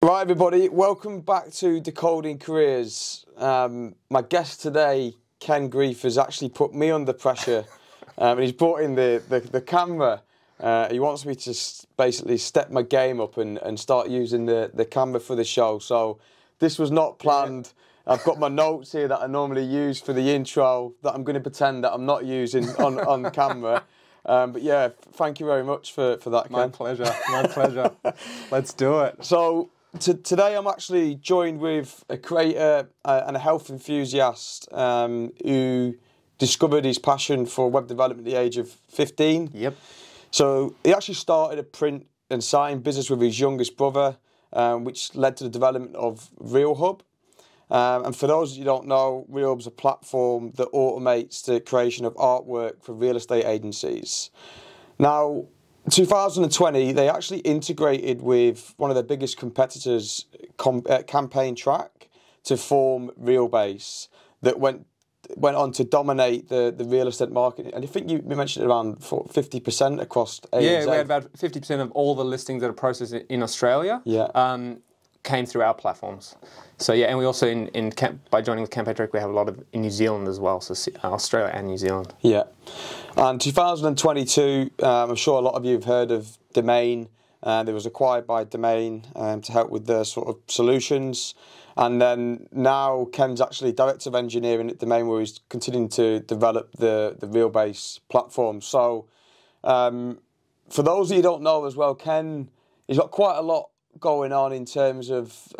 Right, everybody, welcome back to Decoding Careers. My guest today, Ken Grief, has actually put me under pressure, and he's brought in the camera. He wants me to basically step my game up and start using the camera for the show. So this was not planned. Yeah. I've got my notes here that I normally use for the intro that I'm going to pretend that I'm not using on camera. But yeah, thank you very much for that, Ken. My pleasure. My pleasure. Let's do it. So today I'm actually joined with a creator and a health enthusiast who discovered his passion for web development at the age of 15. Yep. So he actually started a print and sign business with his youngest brother, which led to the development of Realhub. And for those who don't know, Realhub's a platform that automates the creation of artwork for real estate agencies. Now, 2020, they actually integrated with one of their biggest competitors, Campaign Track, to form Realbase, that went on to dominate the real estate market. And I think you mentioned around 50% across ANZ. Yeah, we had about 50% of all the listings that are processed in Australia. Came through our platforms. So yeah, and we also by joining with Campaign Track, we have a lot of in New Zealand as well, so Australia and New Zealand. Yeah, and 2022, I'm sure a lot of you have heard of Domain. It was acquired by Domain to help with their sort of solutions. And then now Ken's actually Director of Engineering at Domain, where he's continuing to develop the Realbase platform. So for those of you who don't know as well, Ken, he's got quite a lot going on in terms of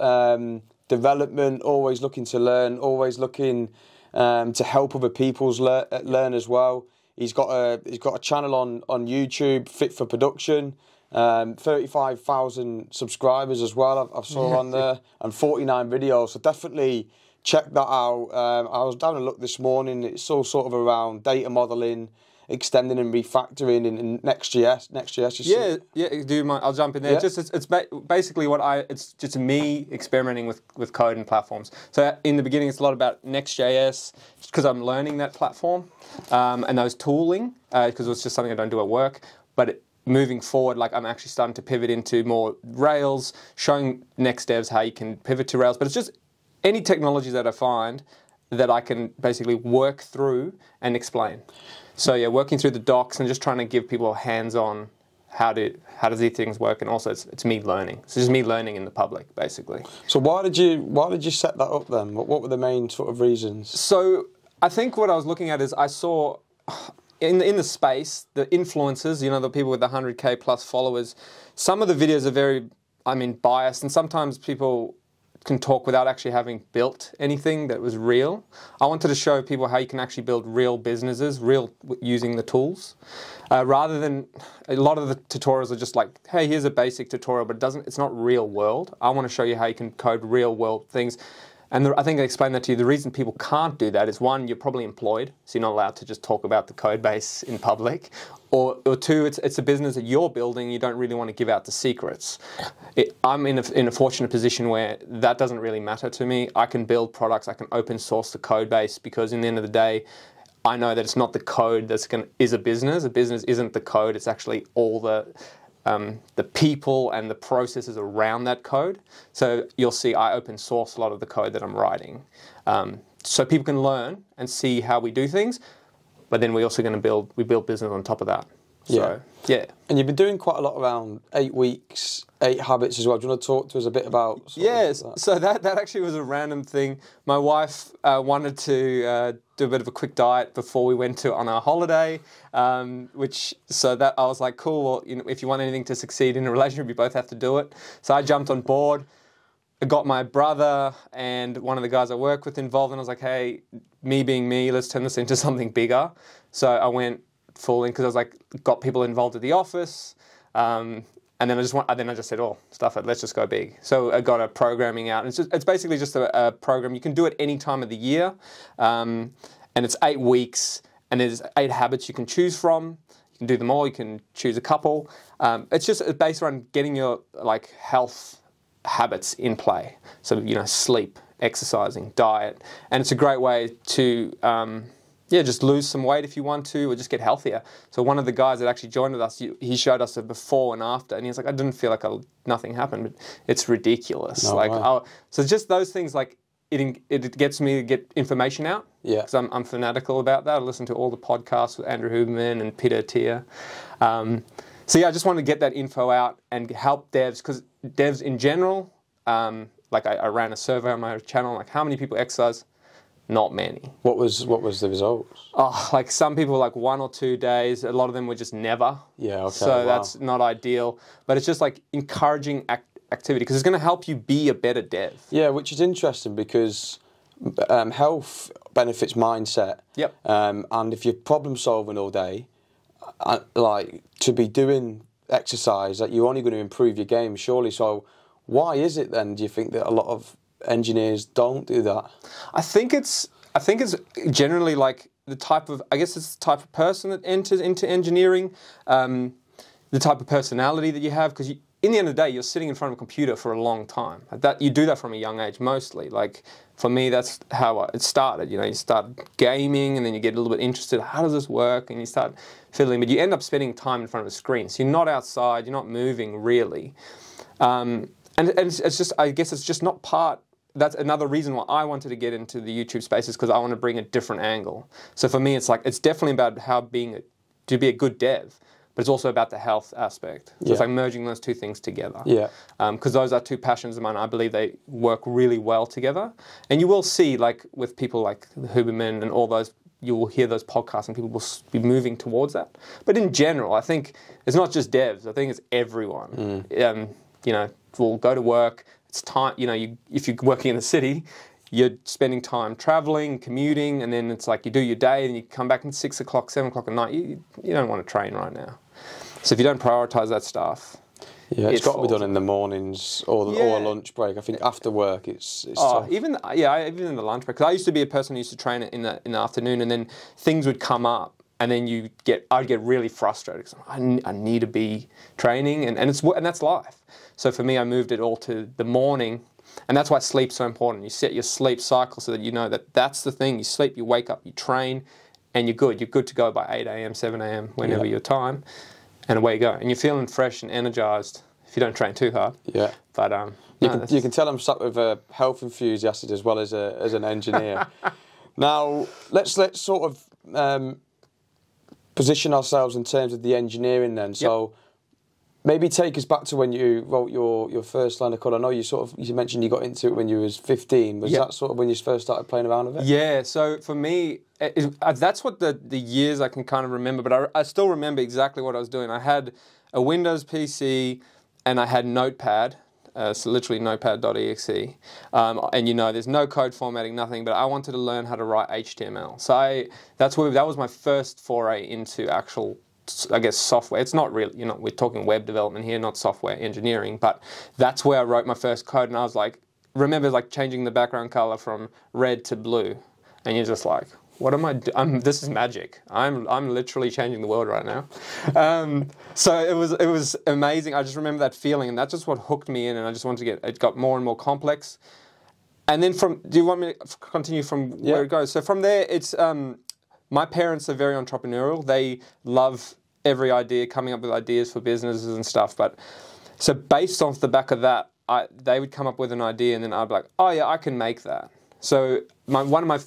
development, always looking to learn, always looking to help other people's learn as well. He's got a channel on YouTube, Fit for Production, 35,000 subscribers as well. I've saw on there, and 49 videos. So definitely check that out. I was down a look this morning. It's all sort of around data modeling, extending and refactoring in Next.js. Yeah. Do you mind? I'll jump in there. Yeah. It's basically it's just me experimenting with code and platforms. So in the beginning, it's a lot about Next.js because I'm learning that platform and those tooling because it's just something I don't do at work. But moving forward, like I'm actually starting to pivot into more Rails, showing Next devs how you can pivot to Rails. But it's just any technology that I find that I can basically work through and explain. So yeah, working through the docs and just trying to give people hands-on how does these things work, and also it's me learning. So it's just me learning in the public, basically. So why did you set that up then? What were the main sort of reasons? So I think what I was looking at is I saw in the space the influencers, the people with the 100K plus followers. Some of the videos are very, biased, and sometimes people can talk without actually having built anything that was real. I wanted to show people how you can actually build real businesses, using the tools, rather than a lot of the tutorials are just like, hey, here's a basic tutorial, but it's not real world. I want to show you how you can code real world things. And I think I explained that to you. The reason people can't do that is, one, you're probably employed, so you're not allowed to just talk about the code base in public. Or two, it's a business that you're building, you don't really want to give out the secrets. I'm in a fortunate position where that doesn't really matter to me. I can build products, I can open source the code base, because in the end of the day, I know that it's not the code is a business. A business isn't the code, it's actually all the people and the processes around that code. So you'll see I open source a lot of the code that I'm writing. So people can learn and see how we do things, but then we're also going to build business on top of that. So, yeah. And you've been doing quite a lot around 8 weeks, 8 habits as well. Do you want to talk to us a bit about Yes, that? So that actually was a random thing. My wife wanted to do a bit of a quick diet before we went on our holiday, I was like, cool, well, if you want anything to succeed in a relationship, you both have to do it. So I jumped on board. I got my brother and one of the guys I work with involved, and I was like, hey, me being me, let's turn this into something bigger. So I went full in, because I was like, got people involved at the office, and then I just said, oh, stuff it, let's just go big. So I got a programming out, and it's basically just a program. You can do it any time of the year, and it's 8 weeks, and there's 8 habits you can choose from. You can do them all. You can choose a couple. It's just based around getting your health habits in play. So sleep, exercising, diet, and it's a great way to Yeah, just lose some weight if you want to, or just get healthier. So one of the guys that actually joined with us, he showed us a before and after, and he was like, I didn't feel like nothing happened, but it's ridiculous. No like, way. so just those things, like it gets me to get information out. Yeah. Because I'm fanatical about that. I listen to all the podcasts with Andrew Huberman and Peter Attia. So yeah, I just want to get that info out and help devs, because devs in general, like I ran a survey on my channel, like how many people exercise? Not many. What was the results? Oh, like some people like 1 or 2 days. A lot of them were just never. Yeah, okay. So that's not ideal. But it's just like encouraging activity, because it's going to help you be a better dev. Yeah, which is interesting because health benefits mindset. Yep. And if you're problem solving all day, like to be doing exercise, that you're only going to improve your game, surely. So why is it then, do you think, that a lot of engineers don't do that? I think it's generally like the type of person that enters into engineering, the type of personality that you have, because in the end of the day, you're sitting in front of a computer for a long time. That you do that from a young age mostly. Like for me, that's how it started. You start gaming, and then you get a little bit interested. How does this work? And you start fiddling, but you end up spending time in front of a screen. So you're not outside. You're not moving really, and it's just, I guess it's just not part. That's another reason why I wanted to get into the YouTube space, is because I want to bring a different angle. So for me, it's definitely about to be a good dev, but it's also about the health aspect. So it's like merging those two things together. Yeah. Because those are two passions of mine. I believe they work really well together. And you will see, like with people like Huberman and all those, you will hear those podcasts and people will be moving towards that. But in general, I think it's not just devs. I think it's everyone. Will go to work. It's time, if you're working in the city, you're spending time traveling, commuting, and then it's like you do your day and you come back at 6 o'clock, 7 o'clock at night. You don't want to train right now. So if you don't prioritize that stuff, it's got to be done in the mornings or a lunch break. I think after work, it's tough. Even in the lunch break. Because I used to be a person who used to train in the afternoon, and then things would come up. And then I'd get really frustrated because I need to be training, and that's life. So for me, I moved it all to the morning, and that's why sleep's so important. You set your sleep cycle so that you know that that's the thing. You sleep, you wake up, you train, and you're good. You're good to go by 8 a.m., 7 a.m., whenever your time, and away you go. And you're feeling fresh and energized if you don't train too hard. Yeah. But you can tell I'm sat with a health enthusiast as well as an engineer. Now let's sort of position ourselves in terms of the engineering then. So maybe take us back to when you wrote your first line of code. I know you mentioned you got into it when you was 15. Was that sort of when you first started playing around with it? Yeah, so for me, that's what the years I can kind of remember, but I still remember exactly what I was doing. I had a Windows PC and I had Notepad. So literally notepad.exe, and there's no code formatting, nothing. But I wanted to learn how to write HTML. So that was my first foray into actual, I guess, software. It's not really, we're talking web development here, not software engineering. But that's where I wrote my first code, and I was like, remember like changing the background color from red to blue, and you're just like, what am I doing? This is magic. I'm literally changing the world right now. So it was amazing. I just remember that feeling, and that's just what hooked me in, and I just wanted to it got more and more complex. And then do you want me to continue from where it goes? So from there, it's, my parents are very entrepreneurial. They love every idea, coming up with ideas for businesses and stuff. So based off the back of that, they would come up with an idea, and then I'd be like, oh yeah, I can make that. So one of my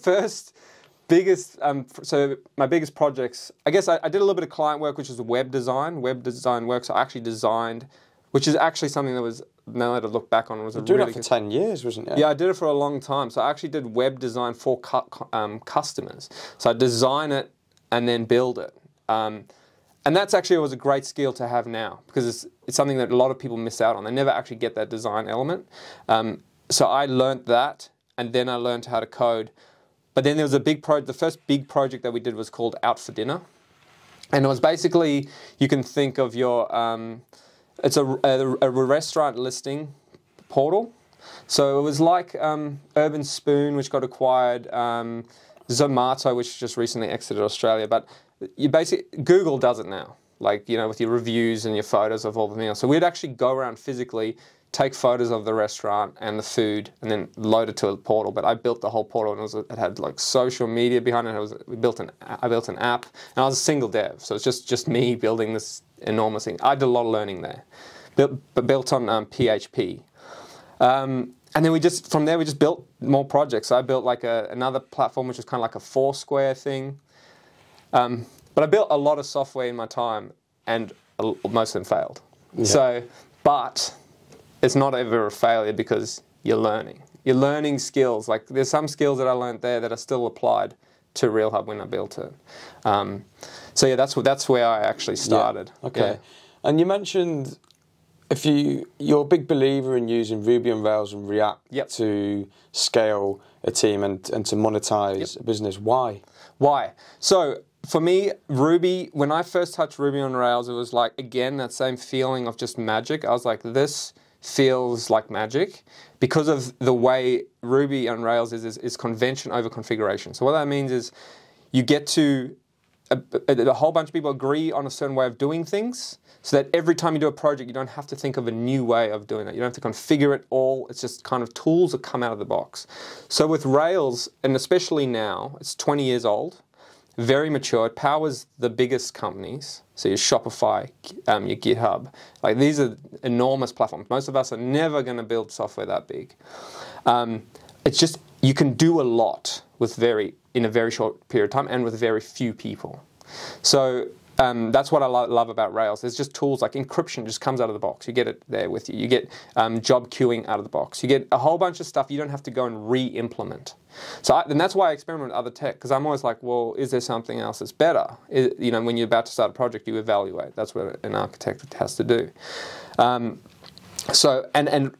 biggest projects, I guess I did a little bit of client work, which was web design work. So I actually designed, which is actually something that was, now that I look back on, was doing that for 10 years, wasn't it? Yeah, I did it for a long time. So I actually did web design for customers. So I design it and then build it. And that's actually was a great skill to have now, because it's something that a lot of people miss out on. They never actually get that design element. So I learned that, and then I learned how to code. But then there was the first big project that we did was called Out for Dinner. And it was basically, you can think of it's a restaurant listing portal. So it was like Urban Spoon, which got acquired, Zomato, which just recently exited Australia. But Google does it now, with your reviews and your photos of all the meals. So we'd actually go around physically take photos of the restaurant and the food and then load it to a portal. But I built the whole portal, and it had like social media behind it. I built an app, and I was a single dev, so it's just me building this enormous thing. I did a lot of learning there, built on PHP. And then from there we just built more projects. So I built like another platform which was kind of like a Foursquare thing. But I built a lot of software in my time, and most of them failed. Yeah. So, but it's not ever a failure because you're learning. You're learning skills. Like there's some skills that I learned there that are still applied to Realhub when I built it. So yeah, that's where I actually started. Yeah. Okay. Yeah. And you mentioned you're a big believer in using Ruby on Rails and React to scale a team and to monetize a business. Why? So for me, Ruby, when I first touched Ruby on Rails, it was like, again, that same feeling of just magic. I was like, this feels like magic because of the way Ruby on Rails is convention over configuration. So what that means is you get to, a whole bunch of people agree on a certain way of doing things, so that every time you do a project, you don't have to think of a new way of doing it. You don't have to configure it all. It's just kind of tools that come out of the box. So with Rails, and especially now, it's 20 years old, very mature. It powers the biggest companies. So your Shopify, your GitHub. Like these are enormous platforms. Most of us are never going to build software that big. It's just, you can do a lot in a very short period of time and with very few people. So that's what I love about Rails. There's just tools like encryption just comes out of the box. You get it there with you. You get job queuing out of the box. You get a whole bunch of stuff you don't have to go and re-implement. And that's why I experiment with other tech, because I'm always like, well, is there something else that's better? When you're about to start a project, you evaluate. That's what an architect has to do. And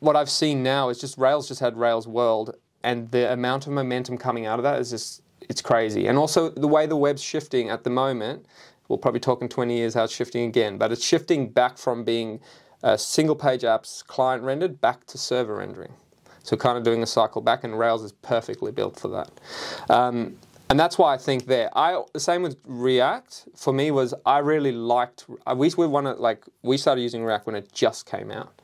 what I've seen now is just Rails just had Rails World, and the amount of momentum coming out of that is just, it's crazy. And also the way the web's shifting at the moment, we'll probably talk in 20 years how it's shifting again, but it's shifting back from being single page apps client rendered back to server rendering. So kind of doing a cycle back, and Rails is perfectly built for that. And that's why I think the same with React, for me was I really liked, we started using React when it just came out.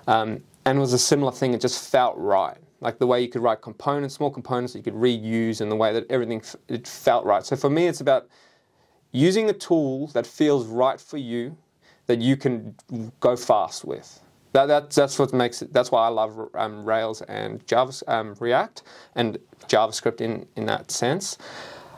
And it was a similar thing, it just felt right. Like the way you could write components, small components that you could reuse, and the way that everything, it felt right. So for me, it's about using a tool that feels right for you, that you can go fast with. That's what makes it. That's why I love Rails and React and JavaScript in that sense.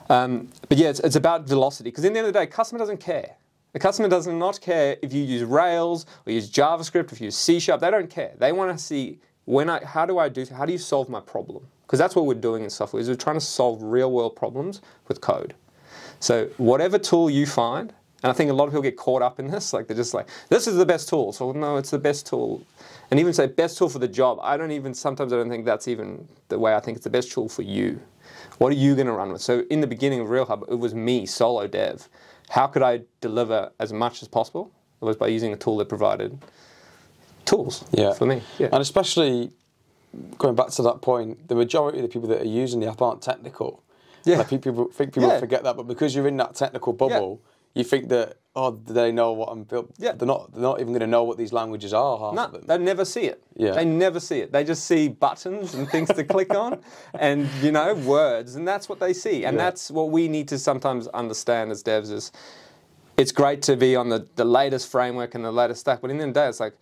But yeah, it's about velocity, because in the end of the day, customer doesn't care. The customer does not care if you use Rails or use JavaScript, if you use C#. They don't care. They want to see how do you solve my problem? Because that's what we're doing in software. Is we're trying to solve real world problems with code. So whatever tool you find, and I think a lot of people get caught up in this, like they're just like, this is the best tool. So no, it's the best tool. And even say best tool for the job, sometimes I don't think that's even the way. I think it's the best tool for you. What are you going to run with? So in the beginning of Realhub, it was me, solo dev. How could I deliver as much as possible? It was by using a tool that provided tools for me. Yeah. And especially going back to that point, the majority of the people that are using the app aren't technical. Yeah. I think people forget that, but because you're in that technical bubble, you think that, do they know what I'm built? Yeah. They're not even going to know what these languages are, half of them. They never see it. Yeah. They never see it. They just see buttons and things to click on and, words, and that's what they see. And that's what we need to sometimes understand as devs is, it's great to be on the latest framework and the latest stack, but in the end of the day, it's like,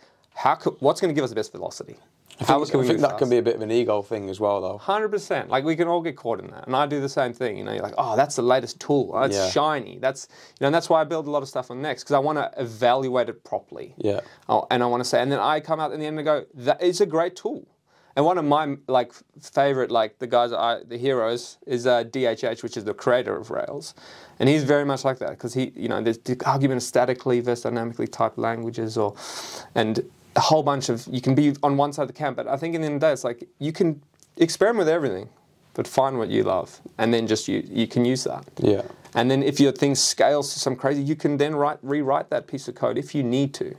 what's going to give us the best velocity? I think that can be a bit of an ego thing as well, though. 100%. Like, we can all get caught in that. And I do the same thing. You're like, oh, that's the latest tool. Oh, it's shiny. And that's why I build a lot of stuff on Next, because I want to evaluate it properly. Yeah. And I want to say, and then I come out in the end and go, that is a great tool. And one of my favorite, the heroes is DHH, which is the creator of Rails. And he's very much like that, because there's the argument of statically versus dynamically typed languages, and a whole bunch of, you can be on one side of the camp, but I think in the end of the day, it's like, you can experiment with everything, but find what you love, and then just you can use that. Yeah. And then if your thing scales to some crazy, you can then rewrite that piece of code if you need to.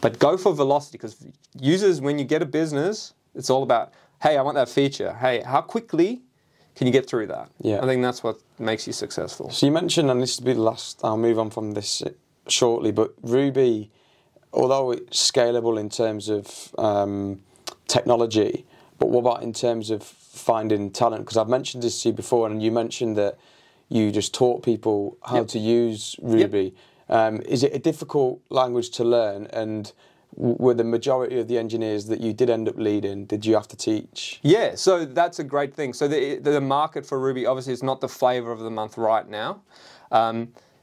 But go for velocity, because users, when you get a business, it's all about, hey, I want that feature. Hey, how quickly can you get through that? Yeah. I think that's what makes you successful. So you mentioned, and this will be the last, I'll move on from this shortly, but Ruby, although it's scalable in terms of technology, but what about in terms of finding talent? Because I've mentioned this to you before, and you mentioned that you just taught people how to use Ruby. Is it a difficult language to learn? And were the majority of the engineers that you did end up leading, did you have to teach? Yeah, so that's a great thing. So the market for Ruby obviously is not the flavor of the month right now.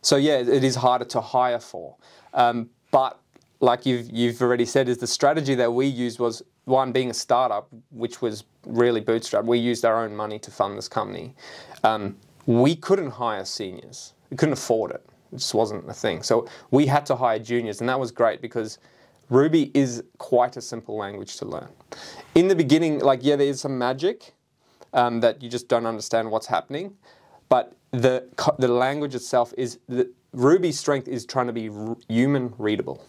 So yeah, it is harder to hire for. But like you've already said, is the strategy that we used was, one, being a startup, which was really bootstrapped. We used our own money to fund this company. We couldn't hire seniors. We couldn't afford it. It just wasn't a thing. So we had to hire juniors, and that was great because Ruby is quite a simple language to learn. In the beginning, like, yeah, there is some magic that you just don't understand what's happening, but the language itself is, Ruby's strength is trying to be human readable.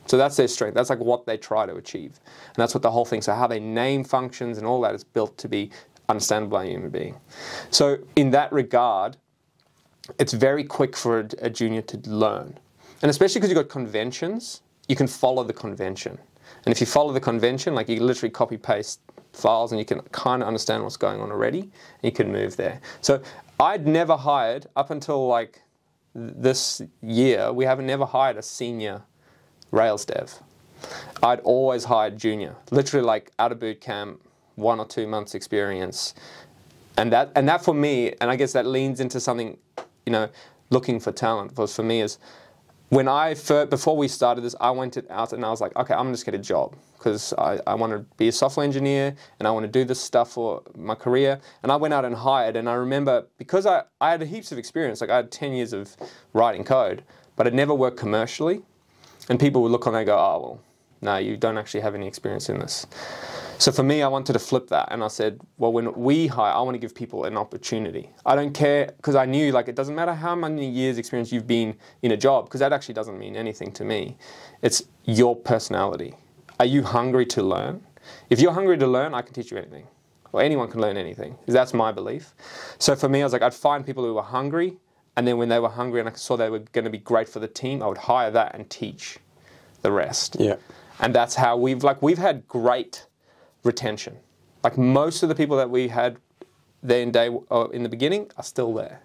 So that's their strength. That's like what they try to achieve. And that's what the whole thing, so how they name functions and all that is built to be understandable by a human being. So in that regard, it's very quick for a junior to learn. And especially because you've got conventions, you can follow the convention. And if you follow the convention, like, you literally copy paste files and you can kind of understand what's going on already, and you can move there. So I'd never hired, up until like this year, we haven't never hired a senior Rails dev. I'd always hired junior, literally like out of boot camp, 1 or 2 months experience. And that for me, and I guess that leans into something, you know, looking for talent, was for me is, when before we started this, I went out and I was like, okay, I'm just going to get a job because I want to be a software engineer and I want to do this stuff for my career. And I went out and hired, and I remember, because I had heaps of experience, like I had 10 years of writing code, but it never worked commercially. And people would look on and they go, oh, well, no, you don't actually have any experience in this. So for me, I wanted to flip that, and I said, well, when we hire, I want to give people an opportunity. I don't care, because I knew, like, it doesn't matter how many years experience you've been in a job, because that actually doesn't mean anything to me. It's your personality. Are you hungry to learn? If you're hungry to learn, I can teach you anything. Or anyone can learn anything. That's my belief. So for me, I was like, I'd find people who were hungry, and then when they were hungry and I saw they were going to be great for the team, I would hire that and teach the rest. Yeah. And that's how we've had great retention. Like, most of the people that we had there in the beginning are still there.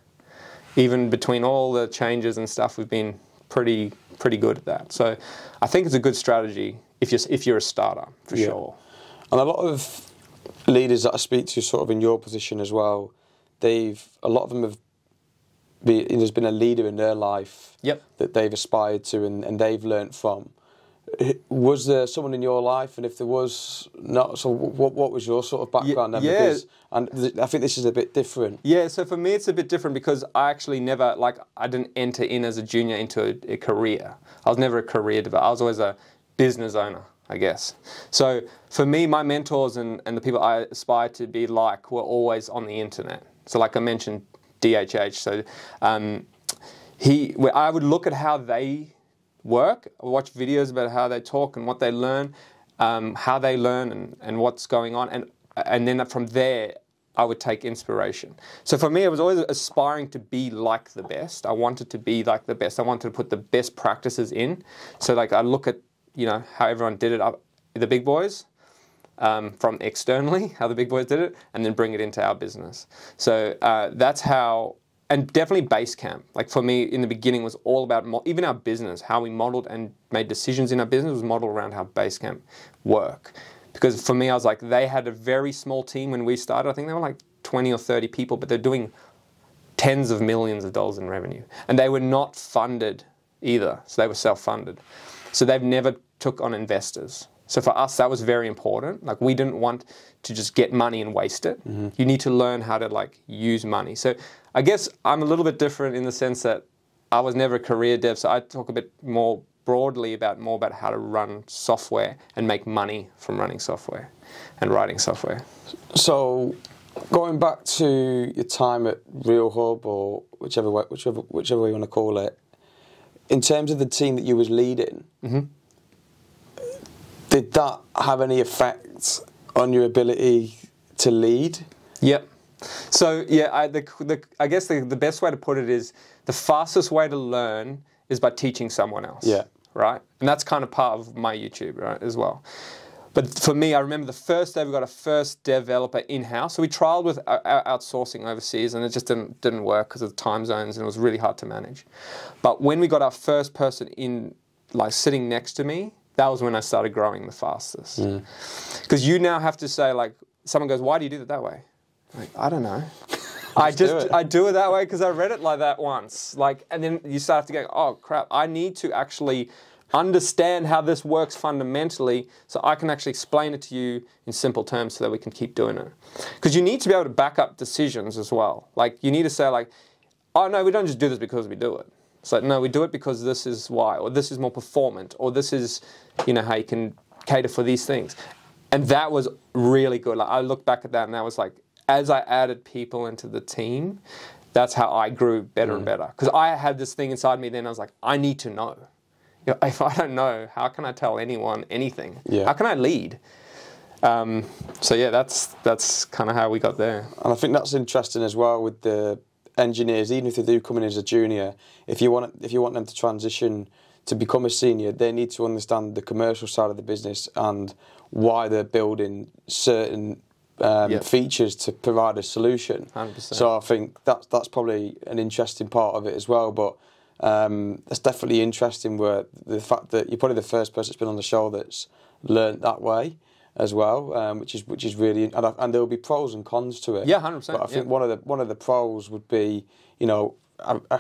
Even between all the changes and stuff, we've been pretty good at that. So I think it's a good strategy if you're a starter, for sure. And a lot of leaders that I speak to, sort of in your position as well, a lot of them have there's been a leader in their life that they've aspired to and they've learnt from. Was there someone in your life, and if there was not, so what was your sort of background then? Yeah. Because, and I think this is a bit different. Yeah, so for me it's a bit different because I actually never, like, I didn't enter in as a junior into a career. I was never a career developer. I was always a business owner, I guess. So for me, my mentors and the people I aspired to be like were always on the internet. So like I mentioned, DHH. So I would look at how they work, watch videos about how they talk and what they learn, how they learn and what's going on, and then from there I would take inspiration. So for me, I was always aspiring to be like the best. I wanted to be like the best. I wanted to put the best practices in. So like I look at, you know, how everyone did it, the big boys, from externally, how the big boys did it, and then bring it into our business. So that's how. And definitely Basecamp. Like for me, in the beginning, was all about even our business, how we modeled and made decisions in our business was modeled around how Basecamp work. Because for me, I was like, they had a very small team when we started. I think they were like 20 or 30 people, but they're doing tens of millions of dollars in revenue. And they were not funded either. So they were self-funded. So they've never took on investors. So for us, that was very important. Like, we didn't want to just get money and waste it. Mm-hmm. You need to learn how to like use money. So I guess I'm a little bit different in the sense that I was never a career dev. So I talk a bit more broadly about how to run software and make money from running software and writing software. So going back to your time at Realhub, or whichever way you want to call it, in terms of the team that you was leading, mm-hmm. did that have any effect on your ability to lead? Yep. So yeah, I guess the best way to put it is the fastest way to learn is by teaching someone else. Yeah. right? And that's kind of part of my YouTube, right, as well. But for me, I remember the first day we got a first developer in-house. So we trialed with outsourcing overseas, and it just didn't work because of the time zones, and it was really hard to manage. But when we got our first person in, like sitting next to me, that was when I started growing the fastest. Because you now have to say, like, someone goes, why do you do it that way? Like, I don't know. I do it that way because I read it like that once. Like, and then you start to go, oh crap, I need to actually understand how this works fundamentally so I can actually explain it to you in simple terms so that we can keep doing it. Because you need to be able to back up decisions as well. Like, you need to say, like, oh no, we don't just do this because we do it. It's like, no, we do it because this is why, or this is more performant, or this is, you know, how you can cater for these things. And that was really good. Like, I look back at that and that was like, as I added people into the team, that's how I grew better and better. Because I had this thing inside me then, I was like, I need to know. You know, if I don't know, how can I tell anyone anything? Yeah. How can I lead? So yeah, that's kind of how we got there. And I think that's interesting as well with the engineers, even if they do come in as a junior, if you want them to transition to become a senior, they need to understand the commercial side of the business and why they're building certain features to provide a solution. 100%. So I think that's probably an interesting part of it as well. But it's definitely interesting where the fact that you're probably the first person that's been on the show that's learnt that way as well, which is really, and there will be pros and cons to it. Yeah, 100%. But I think one of the pros would be, you know,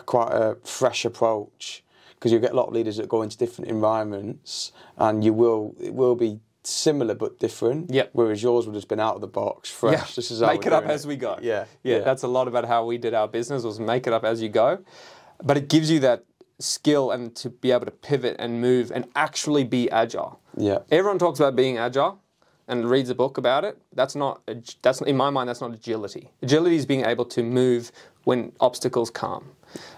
quite a fresh approach, because you get a lot of leaders that go into different environments, and it will be similar but different. Yep. Whereas yours would have been out of the box, fresh. Yeah. This is how make it up as we go. Yeah. Yeah. That's a lot about how we did our business, was make it up as you go. But it gives you that skill and to be able to pivot and move and actually be agile. Yeah. Everyone talks about being agile and reads a book about it. That's in my mind, that's not agility. Agility is being able to move when obstacles come.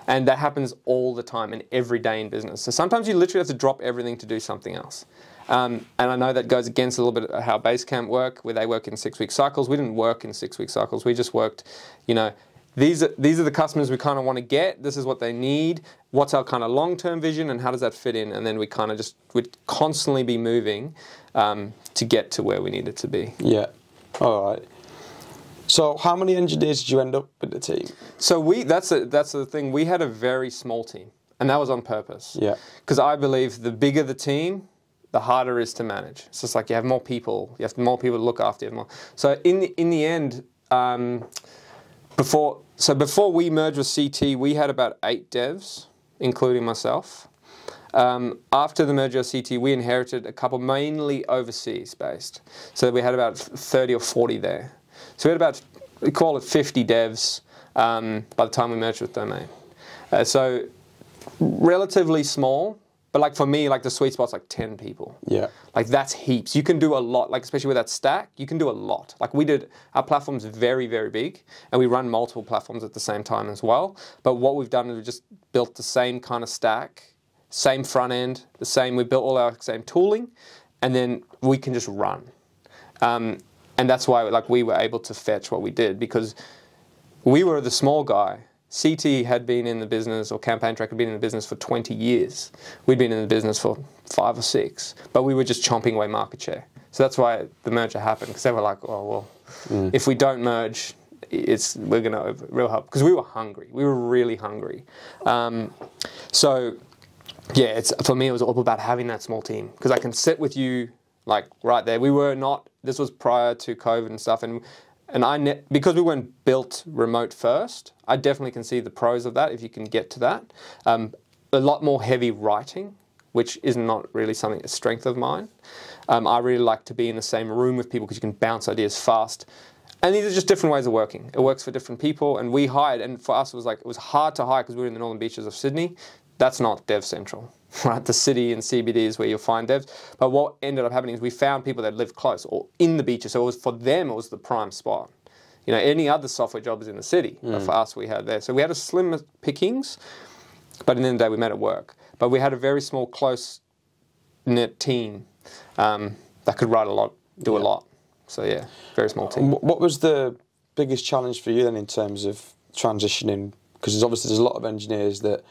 And that happens all the time and every day in business. So sometimes you literally have to drop everything to do something else. And I know that goes against a little bit of how Basecamp work, where they work in 6-week cycles. We didn't work in 6-week cycles. We just worked, you know, these are the customers we kind of want to get. This is what they need. What's our kind of long-term vision, and how does that fit in? And then we kind of would constantly be moving to get to where we needed to be. Yeah. All right. So how many engineers did you end up with the team? So that's the thing. We had a very small team, and that was on purpose. Yeah. Because I believe the bigger the team, the harder it is to manage. It's just like you have more people. You have more people to look after. You have more. So in the end, before we merged with CT, we had about 8 devs, including myself. After the merger of CT, we inherited a couple mainly overseas based. So we had about 30 or 40 there. So we had about, we call it 50 devs by the time we merged with Domain. So relatively small, but like for me, like the sweet spot's like 10 people. Yeah. Like that's heaps. You can do a lot, like especially with that stack, you can do a lot. Like our platform's very, very big, and we run multiple platforms at the same time as well. But what we've done is we've just built the same kind of stack, same front end, we built all our same tooling, and then we can just run. And that's why like we were able to fetch what we did, because we were the small guy. CT had been in the business, or Campaign Track had been in the business for 20 years. We'd been in the business for 5 or 6, but we were just chomping away market share. So that's why the merger happened, because they were like, oh, well, if we don't merge, we're going to Realhub, because we were hungry. We were really hungry. So yeah, for me, it was all about having that small team, because I can sit with you like right there. This was prior to COVID and stuff, and because we weren't built remote first, I definitely can see the pros of that if you can get to that. A lot more heavy writing, which is not really a strength of mine. I really like to be in the same room with people because you can bounce ideas fast. And these are just different ways of working. It works for different people, and we hired, and for us it was hard to hire because we were in the northern beaches of Sydney. That's not Dev Central, right? The city and CBD is where you'll find devs. But what ended up happening is we found people that lived close or in the beaches. So for them, it was the prime spot. You know, any other software job is in the city. But for us, we had there. So we had a slim pickings, but in the end of the day, we made it work. But we had a very small, close-knit team that could write a lot, do a lot. So yeah, very small team. What was the biggest challenge for you then in terms of transitioning? Because there's a lot of engineers that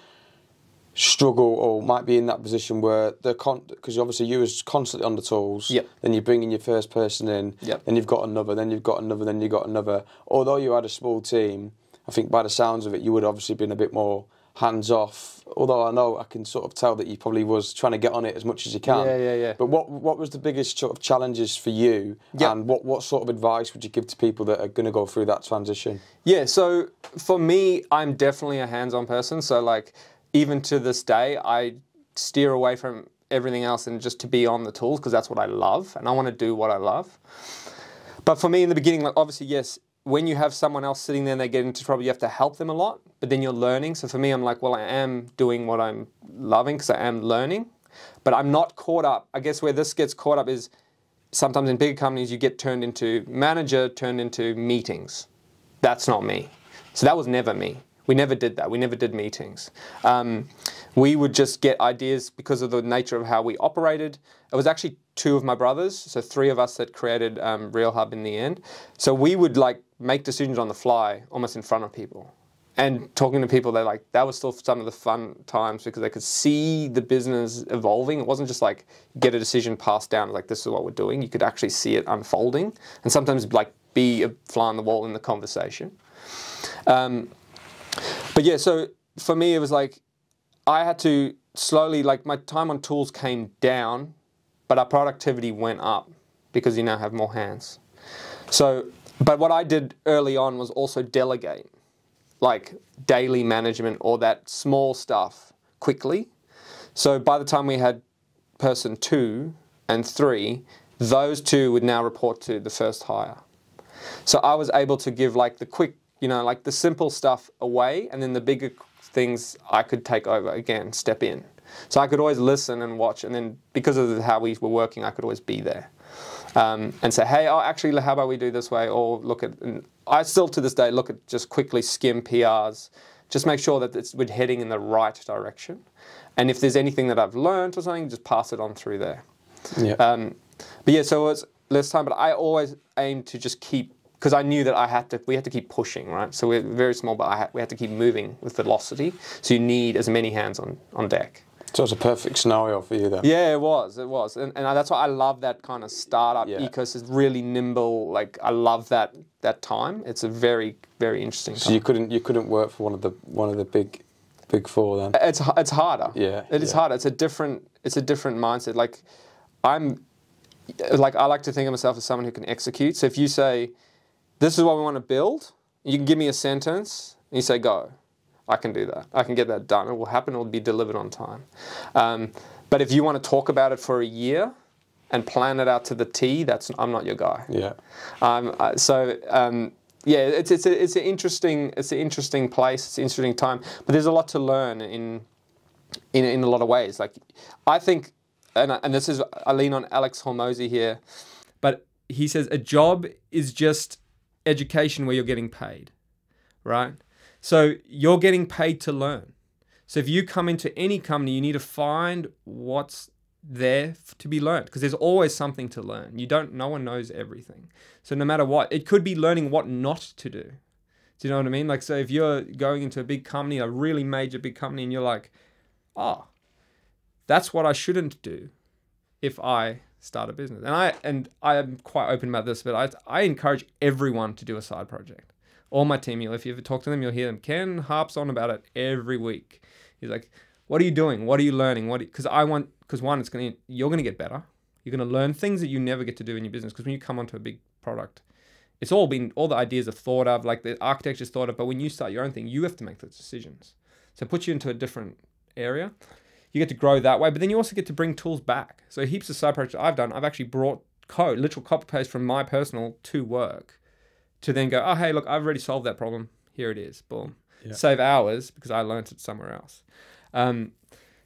struggle or might be in that position where because obviously you was constantly on the tools, Yep. then you're bringing your first person in, Yep. then you've got another, then you've got another, then you've got another. Although you had a small team, I think by the sounds of it, you would have obviously been a bit more hands-off. Although I know I can sort of tell that you probably was trying to get on it as much as you can. Yeah. But what was the biggest sort of challenges for you, and what sort of advice would you give to people that are going to go through that transition? Yeah, so for me, I'm definitely a hands-on person. So like, even to this day, I steer away from everything else and just to be on the tools because that's what I love and I want to do what I love. But for me in the beginning, like obviously, yes, when you have someone else sitting there and they get into trouble, you have to help them a lot, but then you're learning. So for me, I'm like, well, I am doing what I'm loving because I am learning, but I'm not caught up. I guess where this gets caught up is sometimes in bigger companies, you get turned into manager, turned into meetings. That's not me. So that was never me. We never did that. We never did meetings. We would just get ideas because of the nature of how we operated. It was actually 2 of my brothers, so 3 of us that created Realhub in the end. So we would like make decisions on the fly, almost in front of people. And talking to people, that was still some of the fun times because they could see the business evolving. It wasn't just like get a decision passed down, like this is what we're doing. You could actually see it unfolding and sometimes like be a fly on the wall in the conversation. But yeah, so for me, it was like I had to slowly, like my time on tools came down, but our productivity went up because you now have more hands. So, but what I did early on was also delegate, like daily management or that small stuff quickly. So by the time we had person 2 and 3, those 2 would now report to the first hire. So I was able to give like the quick, like the simple stuff away, and then the bigger things I could take over again, step in. So I could always listen and watch, and then because of how we were working, I could always be there and say, hey, actually, how about we do this way? Or look at, and I still to this day look at just quickly skim PRs, just make sure that we're heading in the right direction. And if there's anything that I've learned or something, just pass it on through there. Yeah. But yeah, so it was less time, but I always aimed to just keep, because I knew that we had to keep pushing, right? So we're very small, but we had to keep moving with velocity. So you need as many hands on deck. So it's a perfect scenario for you then. Yeah, it was. And that's why I love that kind of startup ecosystem, really nimble. Like I love that time. It's a very, very interesting time. So you couldn't work for one of the big 4 then? It's harder. Yeah. It is harder. It's a different mindset. Like I like to think of myself as someone who can execute. So if you say, this is what we want to build, you can give me a sentence, and you say, go. I can do that. I can get that done. It will happen. It will be delivered on time. But if you want to talk about it for a year and plan it out to the T, I'm not your guy. Yeah. It's an interesting place. It's an interesting time. But there's a lot to learn in a lot of ways. Like I think, and this is, I lean on Alex Hormozy here, but he says a job is just education where you're getting paid, right? So you're getting paid to learn. So if you come into any company, you need to find what's there to be learned because there's always something to learn. No one knows everything. So no matter what, it could be learning what not to do. Do you know what I mean? Like, so if you're going into a big company, a really major big company, and you're like, that's what I shouldn't do if I start a business. And I am quite open about this, but I encourage everyone to do a side project. All my team, if you ever talk to them, you'll hear them. Ken harps on about it every week. He's like, what are you doing? What are you learning? Because one, you're going to get better. You're going to learn things that you never get to do in your business. Because when you come onto a big product, all the ideas are thought of, like the architecture's thought of, but when you start your own thing, you have to make those decisions. So it puts you into a different area. You get to grow that way, but then you also get to bring tools back. So heaps of side projects I've done, I've actually brought code, literal copy paste from my personal to work to then go, hey, look, I've already solved that problem. Here it is. Boom. Yeah. Save hours because I learned it somewhere else.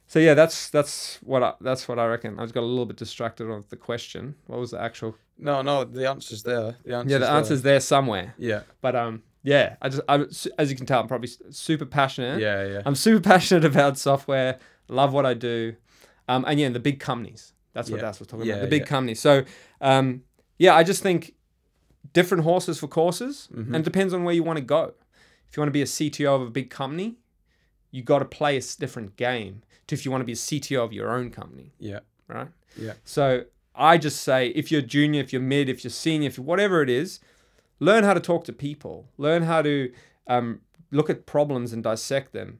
So yeah, that's what I reckon. I just got a little bit distracted on the question. What was the actual? No, the answer's there. The answer's there somewhere. Yeah. But I as you can tell, I'm probably super passionate. Yeah. I'm super passionate about software. Love what I do. And the big companies. That's what Das was talking about. The big companies. So I just think different horses for courses, and it depends on where you want to go. If you want to be a CTO of a big company, you got to play a different game to if you want to be a CTO of your own company. Yeah. Right? Yeah. So I just say, if you're junior, if you're mid, if you're senior, if you're whatever it is, learn how to talk to people. Learn how to look at problems and dissect them.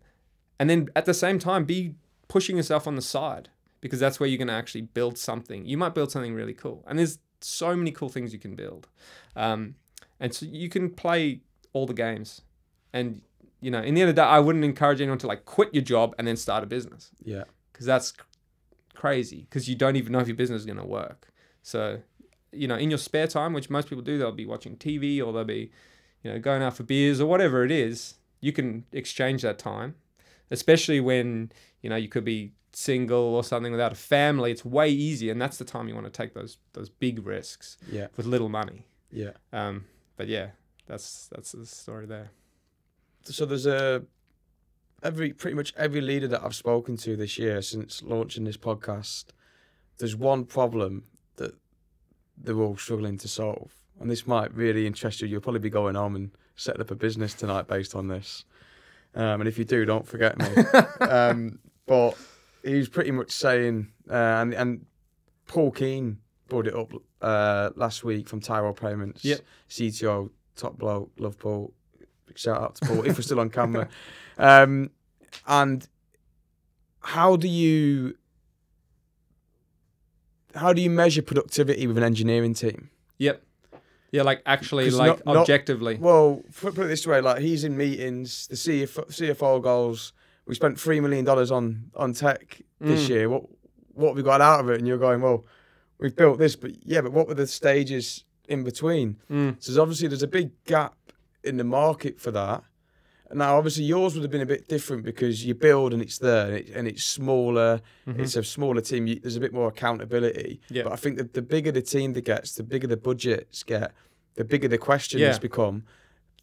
And then at the same time, be pushing yourself on the side, because that's where you're going to actually build something. You might build something really cool. And there's so many cool things you can build. And so you can play all the games. And, you know, in the end of the day, I wouldn't encourage anyone to like quit your job and then start a business. Yeah. Because that's crazy, because you don't even know if your business is going to work. So, you know, in your spare time, which most people do, they'll be watching TV, or they'll be, you know, going out for beers or whatever it is. You can exchange that time, especially when, you know, you could be single or something without a family. It's way easier, and that's the time you want to take those big risks with little money. Yeah. But yeah, that's the story there. So there's pretty much every leader that I've spoken to this year since launching this podcast, there's one problem that they're all struggling to solve. And this might really interest you. You'll probably be going home and setting up a business tonight based on this. And if you do, don't forget me. But he's pretty much saying, and Paul Keane brought it up last week from Payroll Payments, CTO, top bloke, love Paul. Big shout out to Paul, if we're still on camera. And how do you measure productivity with an engineering team? Yep. Yeah, like actually, like objectively. Well, put it this way: like he's in meetings. The CFO goes, "We spent $3 million on tech this year. What have we got out of it?" And you're going, "Well, we've built this, but what were the stages in between?" So there's a big gap in the market for that. Now, obviously, yours would have been a bit different because you build and it's there and it's smaller. It's a smaller team. There's a bit more accountability. Yeah. But I think that the bigger the team that gets, the bigger the budgets get, the bigger the questions become.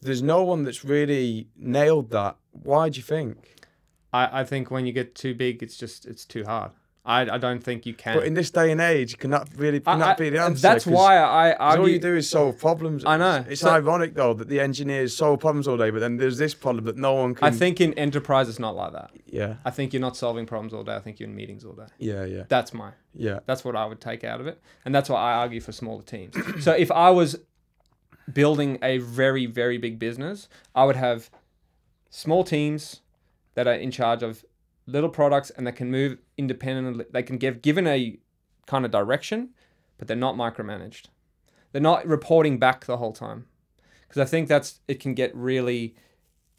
There's no one that's really nailed that. Why do you think? I think when you get too big, it's too hard. I don't think you can. But in this day and age, can that be the answer? That's why I argue. All you do is solve problems. I know. It's ironic, though, that the engineers solve problems all day, but then there's this problem that no one can... I think in enterprise, it's not like that. Yeah. I think you're not solving problems all day. I think you're in meetings all day. Yeah. That's what I would take out of it. And that's why I argue for smaller teams. So if I was building a very, very big business, I would have small teams that are in charge of little products and that can move independently. They can give given a kind of direction, but they're not micromanaged. They're not reporting back the whole time, because I think it can get really,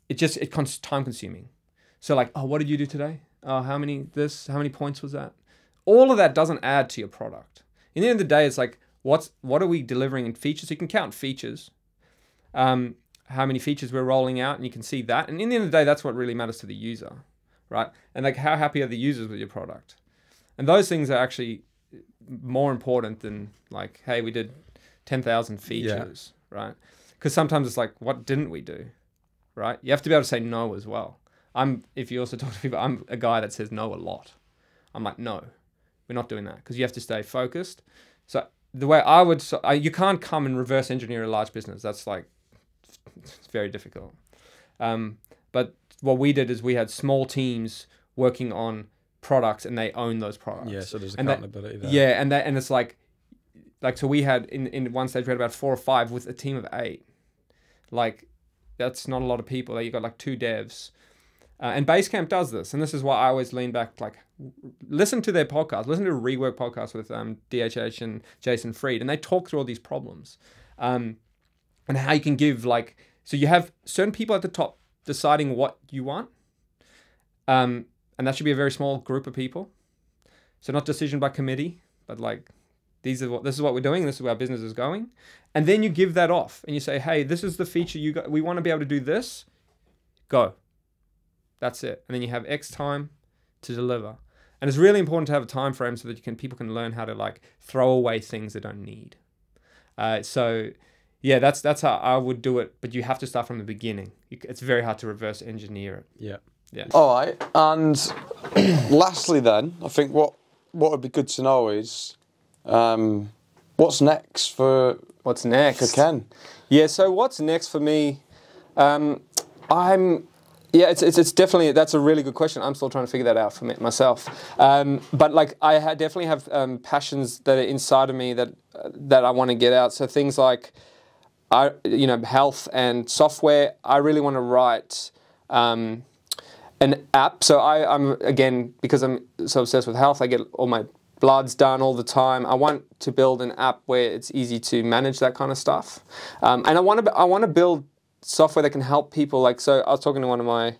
it's time consuming. So like, oh, what did you do today? Oh, how many points was that? All of that doesn't add to your product. In the end of the day, it's like, what are we delivering in features? You can count features, how many features we're rolling out, and you can see that. And in the end of the day, that's what really matters to the user. Right? And like, how happy are the users with your product? And those things are actually more important than like, hey, we did 10,000 features, right? Because sometimes it's like, what didn't we do? Right? You have to be able to say no as well. If you also talk to people, I'm a guy that says no a lot. I'm like, no, we're not doing that, because you have to stay focused. So the way you can't come and reverse engineer a large business. That's like, it's very difficult. But what we did is we had small teams working on products, and they own those products. Yeah, so there's accountability there. Yeah, and it's like so we had in one stage we had about 4 or 5 with a team of 8. Like, that's not a lot of people. You got like 2 devs, and Basecamp does this, and this is why I always lean back. Like, listen to their podcast, listen to a Rework podcast with DHH and Jason Fried, and they talk through all these problems, and how you can give so you have certain people at the top deciding what you want, and that should be a very small group of people. So not decision by committee, but like, this is what we're doing, this is where our business is going. And then you give that off and you say, hey, this is the feature we want to be able to do this. Go. That's it. And then you have X time to deliver. And it's really important to have a time frame so that people can learn how to like throw away things they don't need. So yeah, that's how I would do it. But you have to start from the beginning. It's very hard to reverse engineer it. Yeah. All right. And lastly, then, I think what would be good to know is what's next for Ken. Yeah. So what's next for me? I'm Yeah, it's definitely, that's a really good question. I'm still trying to figure that out for myself. But like definitely have passions that are inside of me that I want to get out. So things like health and software. I really want to write an app. So I'm again, because I'm so obsessed with health, I get all my bloods done all the time. I want to build an app where it's easy to manage that kind of stuff. And I want to build software that can help people. Like, so I was talking to one of my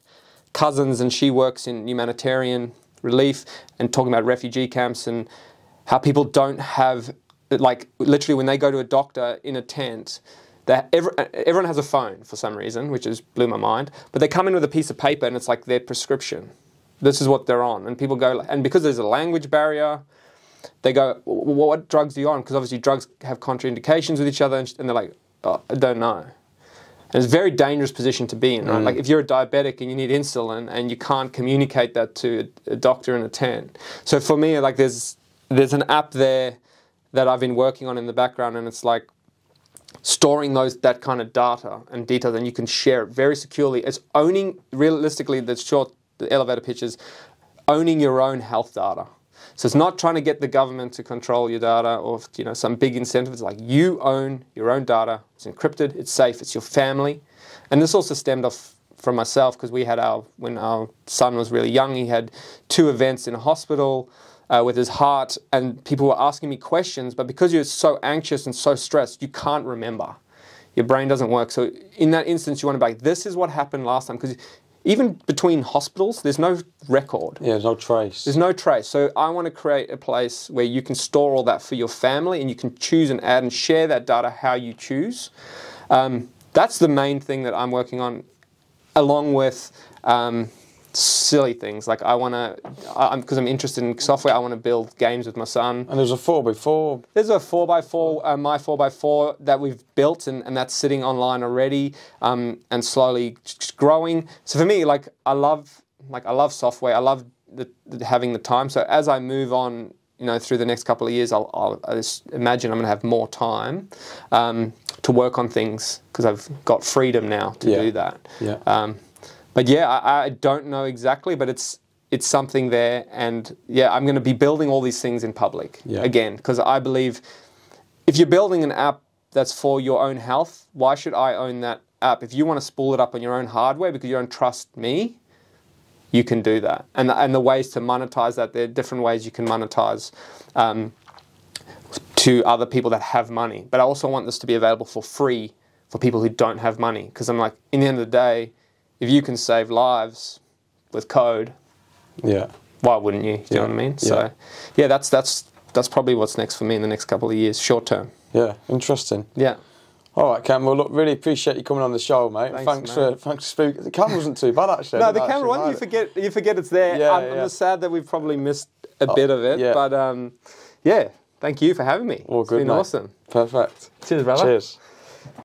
cousins, and she works in humanitarian relief and talking about refugee camps and how people don't have, like, literally when they go to a doctor in a tent, that everyone has a phone for some reason, which has blew my mind, but they come in with a piece of paper and it's like their prescription. This is what they're on. And people go, and because there's a language barrier, they go, what drugs are you on? Because obviously drugs have contraindications with each other, and they're like, oh, I don't know. And it's a very dangerous position to be in, right? Like if you're a diabetic and you need insulin and you can't communicate that to a doctor in a tent. So for me, like there's an app there that I've been working on in the background, and it's like storing that kind of data and details, and you can share it very securely. It's owning, realistically, the elevator pitch is owning your own health data. So it's not trying to get the government to control your data or some big incentive. It's like you own your own data. It's encrypted. It's safe. It's your family. And this also stemmed off from myself, because when our son was really young, he had 2 events in a hospital with his heart, and people were asking me questions, but because you're so anxious and so stressed, you can't remember. Your brain doesn't work. So in that instance, you want to be like, this is what happened last time, because even between hospitals, there's no record. Yeah, there's no trace. There's no trace. So I want to create a place where you can store all that for your family, and you can choose and add and share that data how you choose. That's the main thing that I'm working on, along with silly things. Like because I'm interested in software, I want to build games with my son. And there's a 4x4. There's a 4x4, my 4x4 that we've built, and that's sitting online already, and slowly growing. So for me, like I love software. I love having the time. So as I move on, through the next couple of years, I just imagine I'm going to have more time to work on things, because I've got freedom now to do that. Yeah. But yeah, I don't know exactly, but it's something there, and yeah, I'm going to be building all these things in public again, because I believe if you're building an app that's for your own health, why should I own that app? If you want to spool it up on your own hardware because you don't trust me, you can do that. And the ways to monetize that, there are different ways you can monetize to other people that have money. But I also want this to be available for free for people who don't have money, because I'm like, in the end of the day, if you can save lives with code, why wouldn't you? Do you know what I mean? So, yeah, that's probably what's next for me in the next couple of years, short term. Yeah, interesting. Yeah. All right, Cam. Well, look, really appreciate you coming on the show, mate. Thanks for speaking. The camera wasn't too bad, actually. No, the camera one, you forget it's there. Yeah, I'm just sad that we've probably missed a bit of it, but yeah, thank you for having me. All good, it's been mate. Awesome. Perfect. Cheers, brother. Cheers.